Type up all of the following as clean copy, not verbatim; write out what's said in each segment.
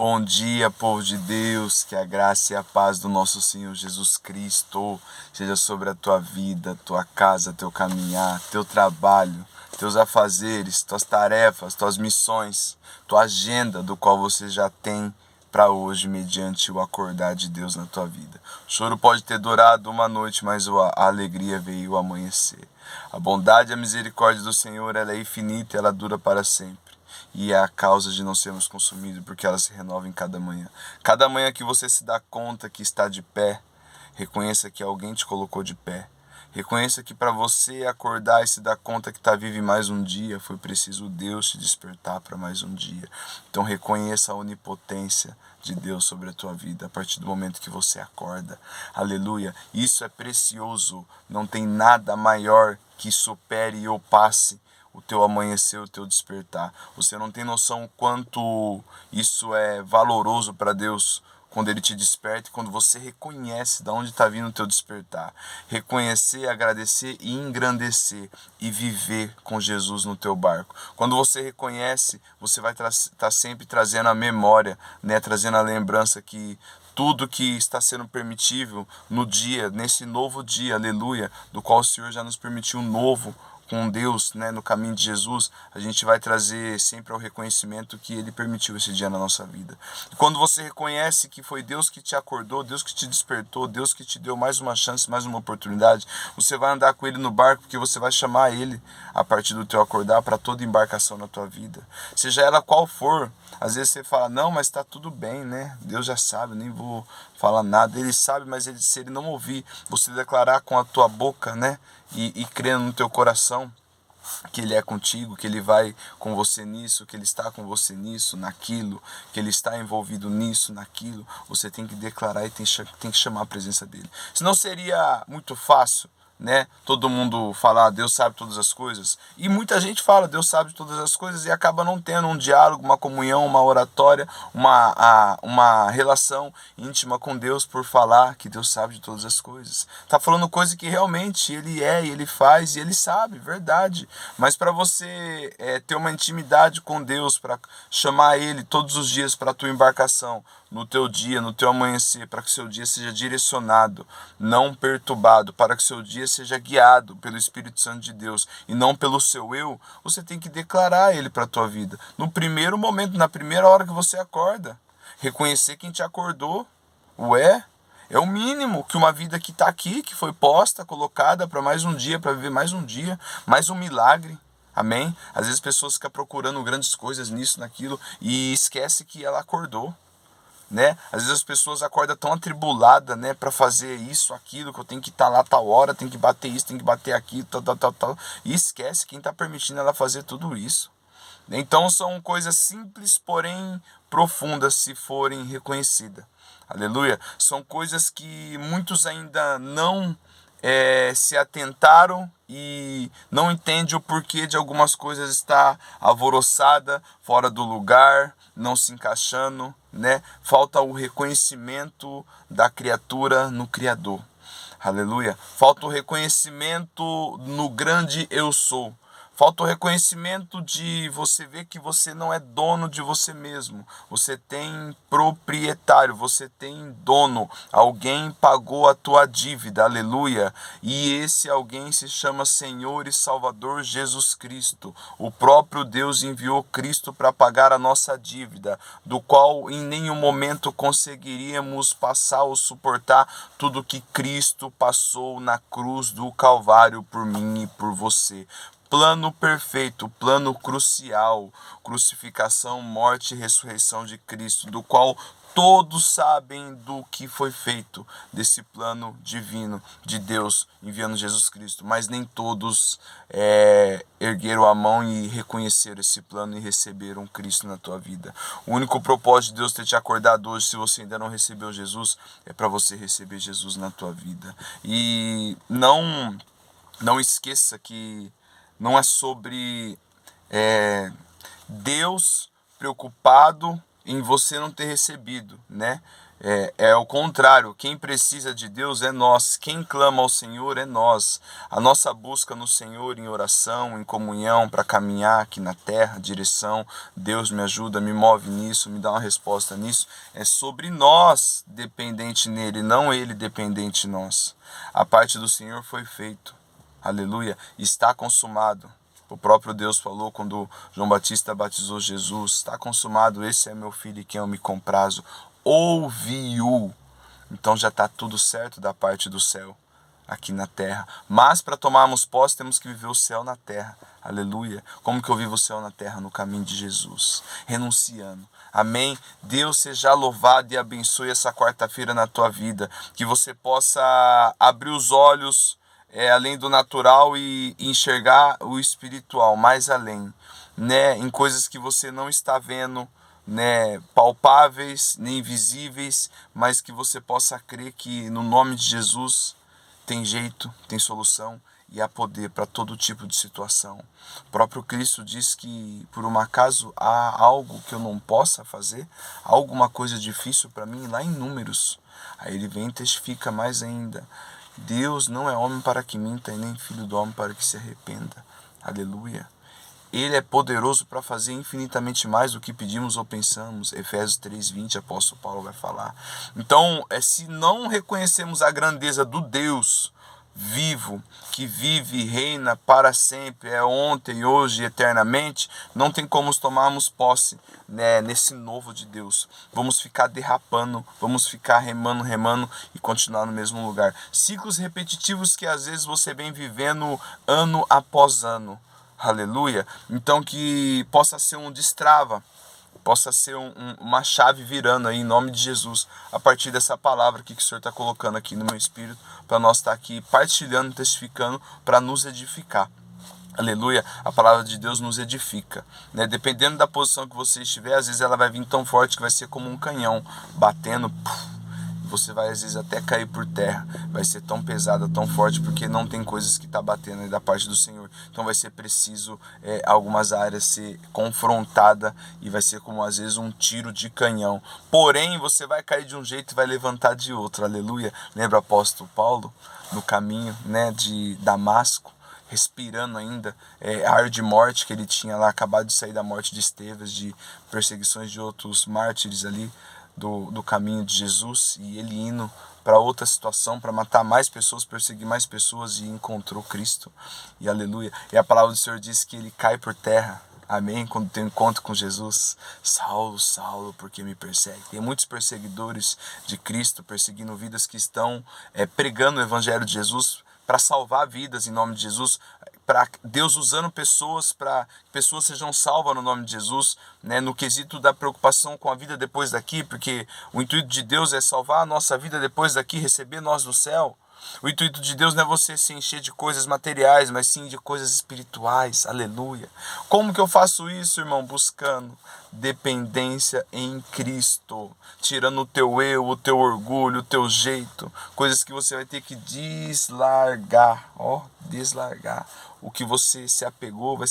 Bom dia, povo de Deus, que a graça e a paz do nosso Senhor Jesus Cristo seja sobre a tua vida, tua casa, teu caminhar, teu trabalho, teus afazeres, tuas tarefas, tuas missões, tua agenda do qual você já tem para hoje mediante o acordar de Deus na tua vida. O choro pode ter durado uma noite, mas a alegria veio ao amanhecer. A bondade e a misericórdia do Senhor, ela é infinita e ela dura para sempre. E é a causa de não sermos consumidos, porque ela se renova em cada manhã. Cada manhã que você se dá conta que está de pé, reconheça que alguém te colocou de pé. Reconheça que para você acordar e se dar conta que está vivo em mais um dia, foi preciso Deus te despertar para mais um dia. Então reconheça a onipotência de Deus sobre a tua vida a partir do momento que você acorda. Aleluia. Isso é precioso. Não tem nada maior que supere ou passe o teu amanhecer, o teu despertar. Você não tem noção o quanto isso é valoroso para Deus quando Ele te desperta e quando você reconhece de onde está vindo o teu despertar. Reconhecer, agradecer e engrandecer e viver com Jesus no teu barco. Quando você reconhece, você vai estar sempre trazendo a memória, né? Trazendo a lembrança que tudo que está sendo permitível no dia, nesse novo dia, aleluia, do qual o Senhor já nos permitiu um novo, com Deus, né, no caminho de Jesus, a gente vai trazer sempre ao reconhecimento que Ele permitiu esse dia na nossa vida. E quando você reconhece que foi Deus que te acordou, Deus que te despertou, Deus que te deu mais uma chance, mais uma oportunidade, você vai andar com Ele no barco, porque você vai chamar Ele a partir do teu acordar para toda embarcação na tua vida. Seja ela qual for, às vezes você fala, não, mas está tudo bem, né? Deus já sabe, eu nem vou falar nada. Ele sabe, mas se Ele não ouvir, você declarar com a tua boca, né? E crendo no teu coração que Ele é contigo, que Ele vai com você nisso, que Ele está com você nisso, naquilo, que Ele está envolvido nisso, naquilo, você tem que declarar e tem que chamar a presença dEle. Senão seria muito fácil, né? Todo mundo falar Deus sabe todas as coisas, e muita gente fala Deus sabe todas as coisas e acaba não tendo um diálogo, uma comunhão, uma oratória, uma relação íntima com Deus por falar que Deus sabe de todas as coisas. Tá falando coisa que realmente Ele é, Ele faz e Ele sabe, verdade. Mas para você ter uma intimidade com Deus, para chamar Ele todos os dias para a tua embarcação, no teu dia, no teu amanhecer, para que seu dia seja direcionado, não perturbado, para que seu dia seja guiado pelo Espírito Santo de Deus e não pelo seu eu, você tem que declarar Ele para a tua vida. No primeiro momento, na primeira hora que você acorda, reconhecer quem te acordou, é o mínimo que uma vida que está aqui, que foi posta, colocada para mais um dia, para viver mais um dia, mais um milagre. Amém? Às vezes pessoas ficam procurando grandes coisas nisso, naquilo e esquece que ela acordou. Né? Às vezes as pessoas acordam tão atribuladas, né, para fazer isso, aquilo, que eu tenho que estar lá tal hora, tenho que bater isso, tenho que bater aquilo, tal, e esquece quem está permitindo ela fazer tudo isso. Então são coisas simples, porém profundas, se forem reconhecidas. Aleluia. São coisas que muitos ainda não se atentaram e não entendem o porquê de algumas coisas estar alvoroçada, fora do lugar, não se encaixando, né? Falta o reconhecimento da criatura no Criador. Aleluia. Falta o reconhecimento no grande eu sou. Falta o reconhecimento de você ver que você não é dono de você mesmo. Você tem proprietário, você tem dono. Alguém pagou a tua dívida, aleluia. E esse alguém se chama Senhor e Salvador Jesus Cristo. O próprio Deus enviou Cristo para pagar a nossa dívida, do qual em nenhum momento conseguiríamos passar ou suportar tudo que Cristo passou na cruz do Calvário por mim e por você. Plano perfeito, plano crucial, crucificação, morte e ressurreição de Cristo, do qual todos sabem do que foi feito desse plano divino de Deus enviando Jesus Cristo, mas nem todos ergueram a mão e reconheceram esse plano e receberam Cristo na tua vida. O único propósito de Deus ter te acordado hoje, se você ainda não recebeu Jesus, é para você receber Jesus na tua vida. E não esqueça que não é sobre Deus preocupado em você não ter recebido, né? É o contrário, quem precisa de Deus é nós, quem clama ao Senhor é nós. A nossa busca no Senhor em oração, em comunhão, para caminhar aqui na terra, direção, Deus me ajuda, me move nisso, me dá uma resposta nisso, é sobre nós dependente nele, não ele dependente de nós. A parte do Senhor foi feito, aleluia, está consumado. O próprio Deus falou quando João Batista batizou Jesus, está consumado, esse é meu filho em quem eu me comprazo. Ouviu. Então já está tudo certo da parte do céu aqui na terra. Mas para tomarmos posse temos que viver o céu na terra. Aleluia. Como que eu vivo o céu na terra? No caminho de Jesus. Renunciando. Amém? Deus seja louvado e abençoe essa quarta-feira na tua vida. Que você possa abrir os olhos além do natural e enxergar o espiritual, mais além, né? Em coisas que você não está vendo, né, palpáveis, nem invisíveis, mas que você possa crer que no nome de Jesus tem jeito, tem solução e há poder para todo tipo de situação. O próprio Cristo diz que por um acaso há algo que eu não possa fazer, há alguma coisa difícil para mim, lá em Números. Aí ele vem e testifica mais ainda. Deus não é homem para que minta e nem filho do homem para que se arrependa. Aleluia. Ele é poderoso para fazer infinitamente mais do que pedimos ou pensamos. Efésios 3:20, apóstolo Paulo vai falar. Então, se não reconhecemos a grandeza do Deus vivo, que vive e reina para sempre, é ontem, hoje e eternamente, não tem como tomarmos posse, né, nesse novo de Deus. Vamos ficar derrapando, vamos ficar remando e continuar no mesmo lugar. Ciclos repetitivos que às vezes você vem vivendo ano após ano. Aleluia. Então que possa ser um destrava, possa ser uma chave virando aí em nome de Jesus, a partir dessa palavra que o Senhor está colocando aqui no meu espírito, para nós estar aqui partilhando, testificando, para nos edificar. Aleluia, a palavra de Deus nos edifica, né? Dependendo da posição que você estiver, às vezes ela vai vir tão forte que vai ser como um canhão, batendo, você vai às vezes até cair por terra, vai ser tão pesada, tão forte, porque não tem coisas que está batendo aí da parte do Senhor. Então vai ser preciso algumas áreas ser confrontada e vai ser como às vezes um tiro de canhão. Porém, você vai cair de um jeito e vai levantar de outro, aleluia. Lembra o apóstolo Paulo no caminho, né, de Damasco? Respirando ainda ar de morte que ele tinha lá, acabado de sair da morte de Estevão, de perseguições de outros mártires ali do caminho de Jesus, e ele indo para outra situação, para matar mais pessoas, perseguir mais pessoas, e encontrou Cristo, e aleluia. E a palavra do Senhor diz que ele cai por terra, amém, quando tem um encontro com Jesus. Saulo, Saulo, por que me persegue? Tem muitos perseguidores de Cristo, perseguindo vidas que estão pregando o evangelho de Jesus, para salvar vidas em nome de Jesus, para Deus usando pessoas, para que pessoas sejam salvas no nome de Jesus, né, no quesito da preocupação com a vida depois daqui, porque o intuito de Deus é salvar a nossa vida depois daqui, receber nós do céu. O intuito de Deus não é você se encher de coisas materiais, mas sim de coisas espirituais. Aleluia. Como que eu faço isso, irmão? Buscando dependência em Cristo. Tirando o teu eu, o teu orgulho, o teu jeito. Coisas que você vai ter que deslargar. Deslargar. O que você se apegou, vai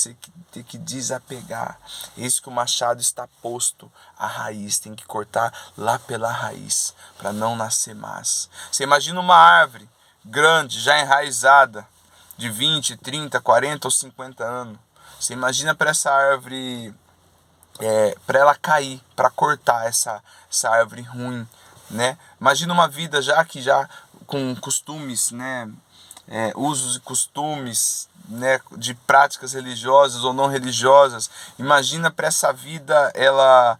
ter que desapegar. Eis que o machado está posto. A raiz tem que cortar lá pela raiz, para não nascer mais. Você imagina uma árvore grande, já enraizada, de 20, 30, 40 ou 50 anos. Você imagina para essa árvore, para ela cair, para cortar essa árvore ruim, né? Imagina uma vida já com costumes, né? Usos e costumes, né, de práticas religiosas ou não religiosas. Imagina para essa vida ela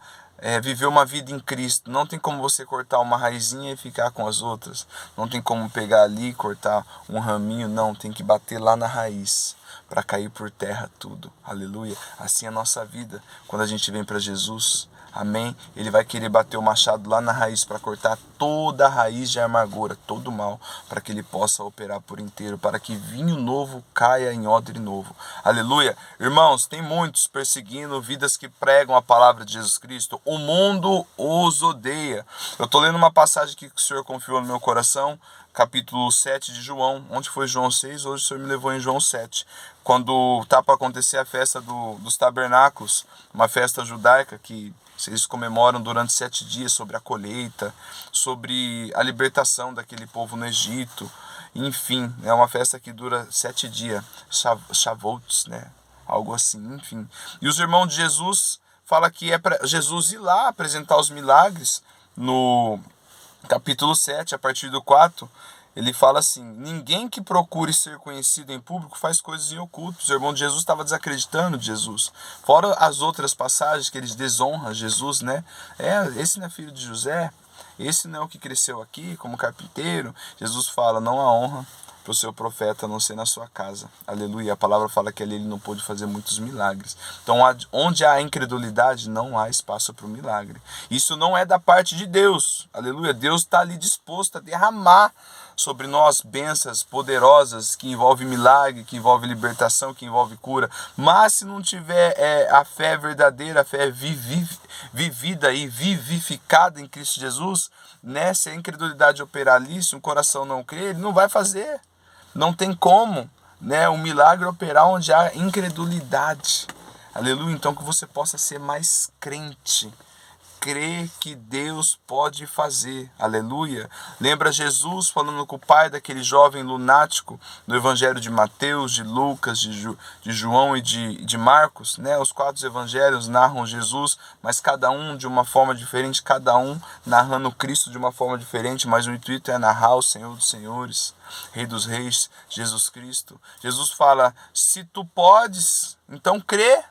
viver uma vida em Cristo. Não tem como você cortar uma raizinha e ficar com as outras. Não tem como pegar ali e cortar um raminho. Não, tem que bater lá na raiz para cair por terra tudo. Aleluia. Assim é a nossa vida. Quando a gente vem para Jesus, amém, ele vai querer bater o machado lá na raiz para cortar toda a raiz de amargura, todo o mal, para que ele possa operar por inteiro, para que vinho novo caia em odre novo. Aleluia. Irmãos, tem muitos perseguindo vidas que pregam a palavra de Jesus Cristo. O mundo os odeia. Eu estou lendo uma passagem que o Senhor confiou no meu coração, capítulo 7 de João. Onde foi João 6, hoje o Senhor me levou em João 7. Quando está para acontecer a festa dos tabernáculos, uma festa judaica que Eles comemoram durante 7 dias sobre a colheita, sobre a libertação daquele povo no Egito. Enfim, é uma festa que dura 7 dias, Shavuot, né? Algo assim, enfim. E os irmãos de Jesus falam que é para Jesus ir lá apresentar os milagres. No capítulo 7, a partir do 4, ele fala assim: ninguém que procure ser conhecido em público faz coisas em oculto. Os irmãos de Jesus estavam desacreditando de Jesus. Fora as outras passagens que eles desonram Jesus, né? Esse não é filho de José? Esse não é o que cresceu aqui como carpinteiro? Jesus fala: não há honra para o seu profeta a não ser na sua casa. Aleluia. A palavra fala que ali ele não pôde fazer muitos milagres. Então, onde há incredulidade, não há espaço para o milagre. Isso não é da parte de Deus. Aleluia. Deus está ali disposto a derramar sobre nós bênçãos poderosas que envolvem milagre, que envolve libertação, que envolve cura. Mas se não tiver a fé verdadeira, a fé vivida e vivificada em Cristo Jesus, né? Se a incredulidade operar ali, se um coração não crer, ele não vai fazer. Não tem como, né, um milagre operar onde há incredulidade. Aleluia. Então que você possa ser mais crente. Crer que Deus pode fazer. Aleluia. Lembra Jesus falando com o pai daquele jovem lunático no Evangelho de Mateus, de Lucas, de João e de Marcos, né? Os 4 evangelhos narram Jesus, mas cada um de uma forma diferente, cada um narrando Cristo de uma forma diferente, mas o intuito é narrar o Senhor dos Senhores, Rei dos Reis, Jesus Cristo. Jesus fala: se tu podes, então crê.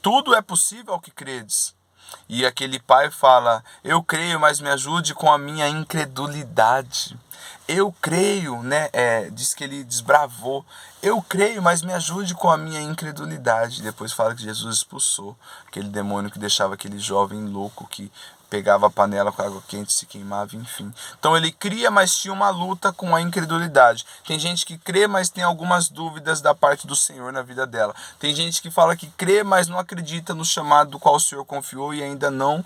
Tudo é possível ao que credes. E aquele pai fala: eu creio, mas me ajude com a minha incredulidade. Eu creio, né? Diz que ele desbravou. Eu creio, mas me ajude com a minha incredulidade. Depois fala que Jesus expulsou aquele demônio que deixava aquele jovem louco que pegava a panela com água quente, se queimava, enfim. Então ele cria, mas tinha uma luta com a incredulidade. Tem gente que crê, mas tem algumas dúvidas da parte do Senhor na vida dela. Tem gente que fala que crê, mas não acredita no chamado do qual o Senhor confiou e ainda não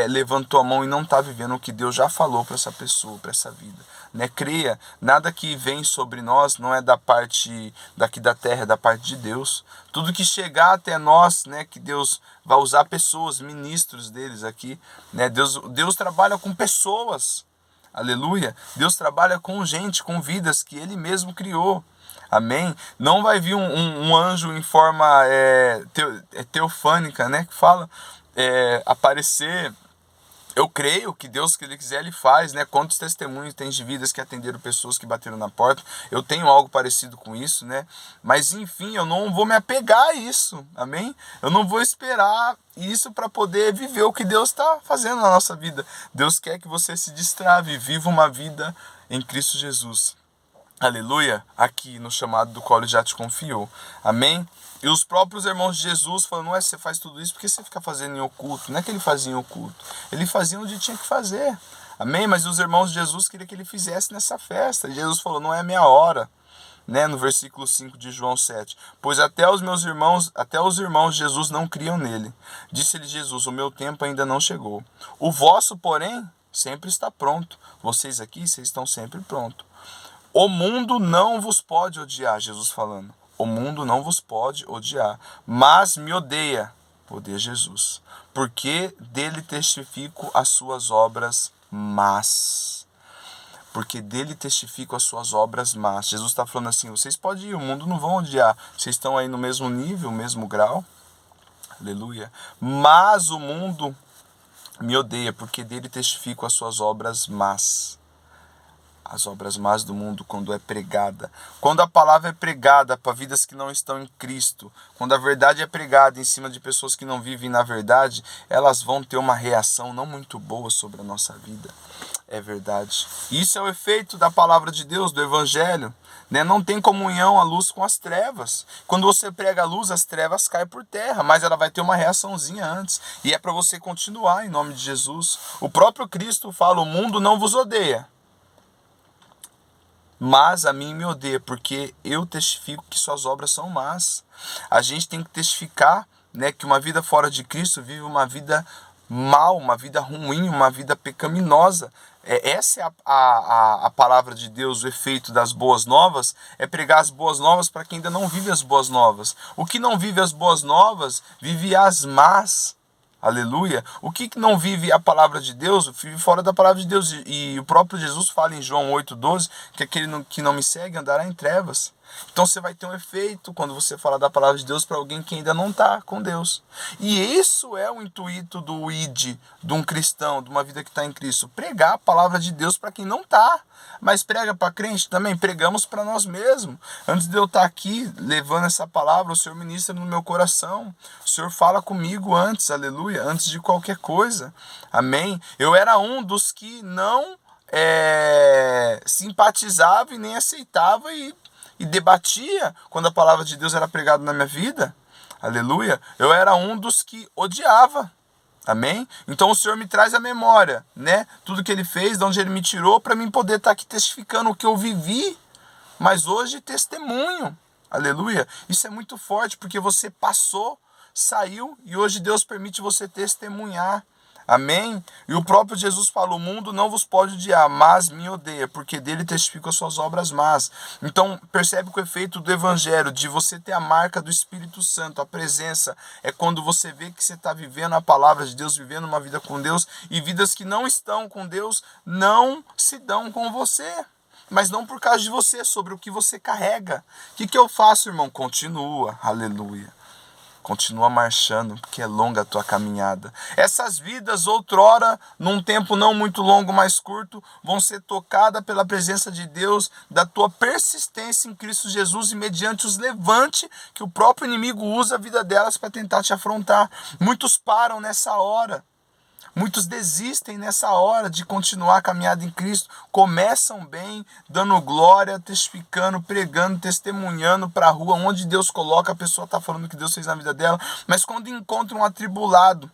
levantou a mão e não está vivendo o que Deus já falou para essa pessoa, para essa vida. Né? Creia, nada que vem sobre nós não é da parte daqui da terra, é da parte de Deus. Tudo que chegar até nós, né, que Deus vai usar pessoas, ministros deles aqui, né? Deus trabalha com pessoas, aleluia. Deus trabalha com gente, com vidas que Ele mesmo criou, amém. Não vai vir um anjo em forma teofânica, né, que fala, aparecer. Eu creio que Deus, que Ele quiser, Ele faz, né? Quantos testemunhos tem de vidas que atenderam pessoas que bateram na porta. Eu tenho algo parecido com isso, né? Mas, enfim, eu não vou me apegar a isso, amém? Eu não vou esperar isso para poder viver o que Deus está fazendo na nossa vida. Deus quer que você se destrave, viva uma vida em Cristo Jesus. Aleluia, aqui no chamado do qual Ele já te confiou, amém? E os próprios irmãos de Jesus falam: não é você faz tudo isso porque você fica fazendo em oculto. Não é que ele fazia em oculto, ele fazia onde tinha que fazer, amém? Mas os irmãos de Jesus queriam que ele fizesse nessa festa, e Jesus falou: não é a minha hora, né? No versículo 5 de João 7, pois até os irmãos de Jesus não criam nele. Disse-lhe Jesus: o meu tempo ainda não chegou, o vosso, porém, sempre está pronto. Vocês aqui, vocês estão sempre prontos. O mundo não vos pode odiar, Jesus falando. O mundo não vos pode odiar, mas me odeia Jesus, porque dele testifico as suas obras más. Porque dele testifico as suas obras más. Jesus está falando assim: vocês podem ir, o mundo não vão odiar. Vocês estão aí no mesmo nível, mesmo grau. Aleluia. Mas o mundo me odeia, porque dele testifico as suas obras más. As obras más do mundo, quando é pregada. Quando a palavra é pregada para vidas que não estão em Cristo, quando a verdade é pregada em cima de pessoas que não vivem na verdade, elas vão ter uma reação não muito boa sobre a nossa vida. É verdade. Isso é o efeito da palavra de Deus, do Evangelho. Né? Não tem comunhão a luz com as trevas. Quando você prega a luz, as trevas caem por terra, mas ela vai ter uma reaçãozinha antes. E é para você continuar em nome de Jesus. O próprio Cristo fala: o mundo não vos odeia, mas a mim me odeia, porque eu testifico que suas obras são más. A gente tem que testificar, né, que uma vida fora de Cristo vive uma vida mal, uma vida ruim, uma vida pecaminosa. Essa é a palavra de Deus, o efeito das boas novas, é pregar as boas novas para quem ainda não vive as boas novas. O que não vive as boas novas, vive as más. Aleluia. O que não vive a palavra de Deus, vive fora da palavra de Deus. E o próprio Jesus fala em João 8,12, que aquele que não me segue andará em trevas. Então você vai ter um efeito quando você fala da palavra de Deus para alguém que ainda não está com Deus. E isso é o intuito do ID, de um cristão, de uma vida que está em Cristo. Pregar a palavra de Deus para quem não está. Mas prega para crente também, pregamos para nós mesmos. Antes de eu estar aqui levando essa palavra, o Senhor ministra no meu coração. O Senhor fala comigo antes, aleluia, antes de qualquer coisa. Amém? Eu era um dos que não simpatizava e nem aceitava e debatia quando a palavra de Deus era pregada na minha vida. Aleluia. Eu era um dos que odiava. Amém? Então o Senhor me traz a memória, né? Tudo que Ele fez, de onde Ele me tirou, para mim poder estar aqui testificando o que eu vivi. Mas hoje testemunho. Aleluia. Isso é muito forte, porque você passou, saiu, e hoje Deus permite você testemunhar. Amém? E o próprio Jesus falou: o mundo não vos pode odiar, mas me odeia, porque dele testifico as suas obras más. Então, percebe que o efeito do evangelho, de você ter a marca do Espírito Santo, a presença, é quando você vê que você está vivendo a palavra de Deus, vivendo uma vida com Deus, e vidas que não estão com Deus, não se dão com você. Mas não por causa de você, sobre o que você carrega. O que eu faço, irmão? Continua, aleluia. Continua marchando, porque é longa a tua caminhada. Essas vidas, outrora, num tempo não muito longo, mais curto, vão ser tocadas pela presença de Deus, da tua persistência em Cristo Jesus e mediante os levantes que o próprio inimigo usa a vida delas para tentar te afrontar. Muitos param nessa hora. Muitos desistem nessa hora de continuar a caminhada em Cristo. Começam bem, dando glória, testificando, pregando, testemunhando para a rua. Onde Deus coloca, a pessoa está falando o que Deus fez na vida dela. Mas quando encontra um atribulado,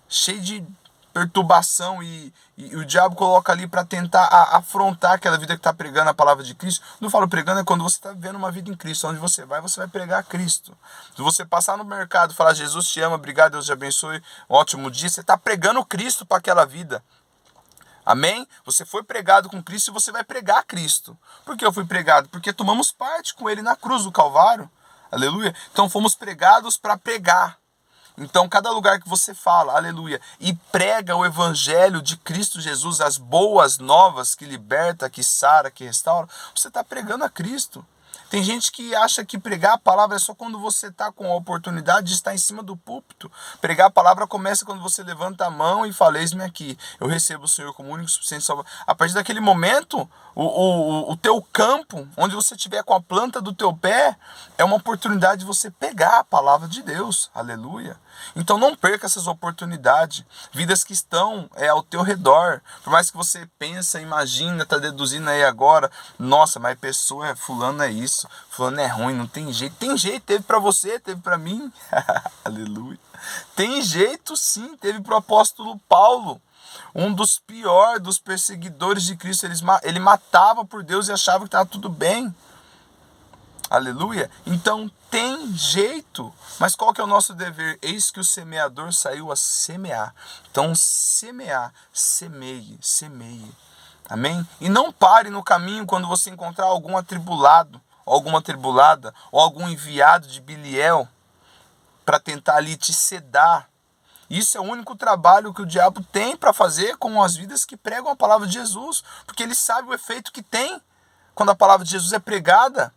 cheio de perturbação, e o diabo coloca ali para tentar afrontar aquela vida que está pregando a palavra de Cristo. Não falo pregando, é quando você está vivendo uma vida em Cristo. Onde você vai pregar Cristo. Se você passar no mercado e falar: Jesus te ama, obrigado, Deus te abençoe, um ótimo dia, você está pregando Cristo para aquela vida. Amém? Você foi pregado com Cristo e você vai pregar Cristo. Por que eu fui pregado? Porque tomamos parte com Ele na cruz do Calvário. Aleluia. Então fomos pregados para pregar. Então, cada lugar que você fala, aleluia, e prega o evangelho de Cristo Jesus, as boas novas que liberta, que sara, que restaura, você está pregando a Cristo. Tem gente que acha que pregar a palavra é só quando você está com a oportunidade de estar em cima do púlpito. Pregar a palavra começa quando você levanta a mão e fala: eis-me aqui, eu recebo o Senhor como único e suficiente Salvador. A partir daquele momento, o teu campo, onde você estiver com a planta do teu pé, é uma oportunidade de você pegar a palavra de Deus. Aleluia. Então não perca essas oportunidades. Vidas que estão ao teu redor. Por mais que você pensa, imagina, está deduzindo aí agora: nossa, mas pessoa, fulano é isso, fulano é ruim, não tem jeito. Tem jeito, teve para você, teve para mim. Aleluia. Tem jeito sim, teve para o apóstolo Paulo. Um dos piores dos perseguidores de Cristo. Ele matava por Deus e achava que estava tudo bem. Aleluia. Então tem jeito. Mas qual que é o nosso dever? Eis que o semeador saiu a semear. Então semear, semeie, semeie. Amém? E não pare no caminho quando você encontrar algum atribulado, ou alguma atribulada, ou algum enviado de Biliel para tentar ali te sedar. Isso é o único trabalho que o diabo tem para fazer com as vidas que pregam a palavra de Jesus. Porque ele sabe o efeito que tem quando a palavra de Jesus é pregada.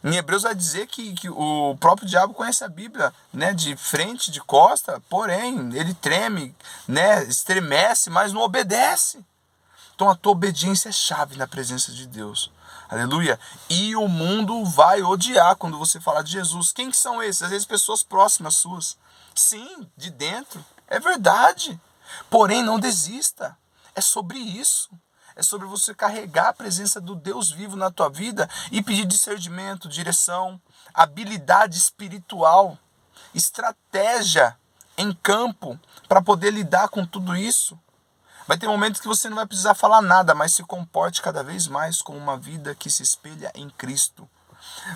Em Hebreus vai dizer que o próprio diabo conhece a Bíblia, né, de frente, de costa, porém ele treme, né, estremece, mas não obedece. Então a tua obediência é chave na presença de Deus. Aleluia. E o mundo vai odiar quando você falar de Jesus. Quem que são esses? Às vezes pessoas próximas suas. Sim, de dentro. É verdade. Porém, não desista. É sobre isso. É sobre você carregar a presença do Deus vivo na tua vida e pedir discernimento, direção, habilidade espiritual, estratégia em campo para poder lidar com tudo isso. Vai ter momentos que você não vai precisar falar nada, mas se comporte cada vez mais com uma vida que se espelha em Cristo.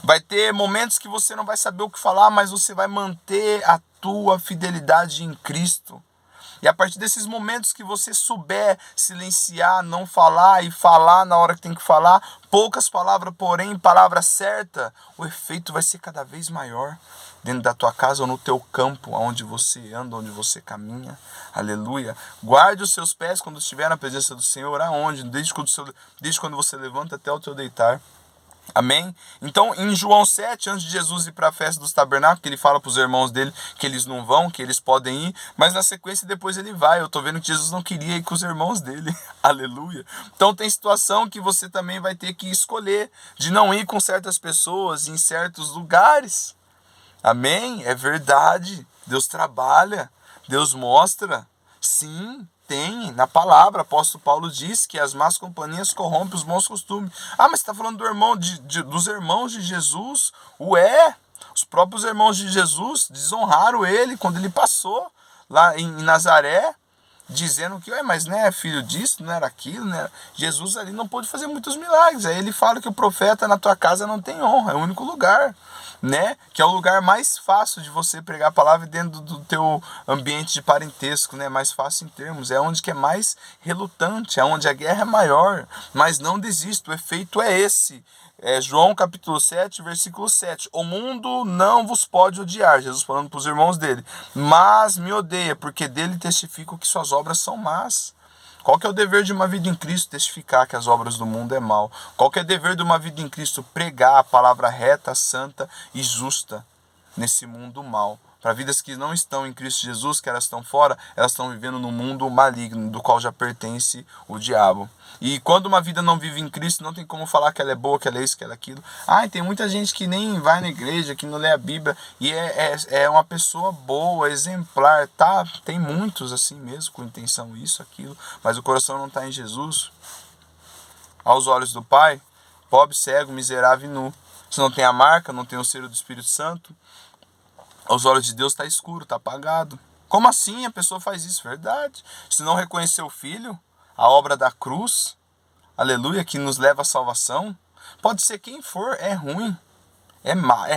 Vai ter momentos que você não vai saber o que falar, mas você vai manter a tua fidelidade em Cristo. E a partir desses momentos que você souber silenciar, não falar e falar na hora que tem que falar, poucas palavras, porém palavra certa, o efeito vai ser cada vez maior. dentro da tua casa ou no teu campo, onde você anda, onde você caminha. Aleluia. Guarde os seus pés quando estiver na presença do Senhor. Aonde? Desde quando você levanta até o teu deitar. Amém? Então, em João 7, antes de Jesus ir para a festa dos tabernáculos, que ele fala para os irmãos dele que eles não vão, que eles podem ir, mas na sequência depois ele vai. Eu estou vendo que Jesus não queria ir com os irmãos dele. Aleluia. Então tem situação que você também vai ter que escolher de não ir com certas pessoas em certos lugares. Amém? É verdade. Deus trabalha, Deus mostra. Sim, tem. Na palavra, o apóstolo Paulo diz que as más companhias corrompem os bons costumes. Ah, mas você está falando do irmão dos irmãos de Jesus? Ué, os próprios irmãos de Jesus desonraram ele quando ele passou lá em Nazaré, dizendo que, ué, mas não é filho disso, não era aquilo, né? Jesus ali não pôde fazer muitos milagres. Aí ele fala que o profeta na tua casa não tem honra, é o único lugar, né? Que é o lugar mais fácil de você pregar a palavra dentro do teu ambiente de parentesco, né? Mais fácil em termos, é onde que é mais relutante, é onde a guerra é maior, mas não desista, o efeito é esse. João capítulo 7, versículo 7. O mundo não vos pode odiar, Jesus falando para os irmãos dele, mas me odeia, porque dele testifico que suas obras são más. Qual que é o dever de uma vida em Cristo? Testificar que as obras do mundo é mal. Qual que é o dever de uma vida em Cristo? Pregar a palavra reta, santa e justa nesse mundo mal. Para vidas que não estão em Cristo Jesus, que elas estão fora, elas estão vivendo no mundo maligno, do qual já pertence o diabo. E quando uma vida não vive em Cristo, não tem como falar que ela é boa, que ela é isso, que ela é aquilo. Tem muita gente que nem vai na igreja, que não lê a Bíblia, e é uma pessoa boa, exemplar, tá? Tem muitos assim mesmo, com intenção isso, aquilo, mas o coração não está em Jesus. Aos olhos do Pai, pobre, cego, miserável e nu. Se não tem a marca, não tem o selo do Espírito Santo, aos olhos de Deus está escuro, está apagado. Como assim a pessoa faz isso? Verdade. Se não reconhecer o Filho, a obra da cruz, aleluia, que nos leva à salvação, pode ser quem for, é ruim, é má, é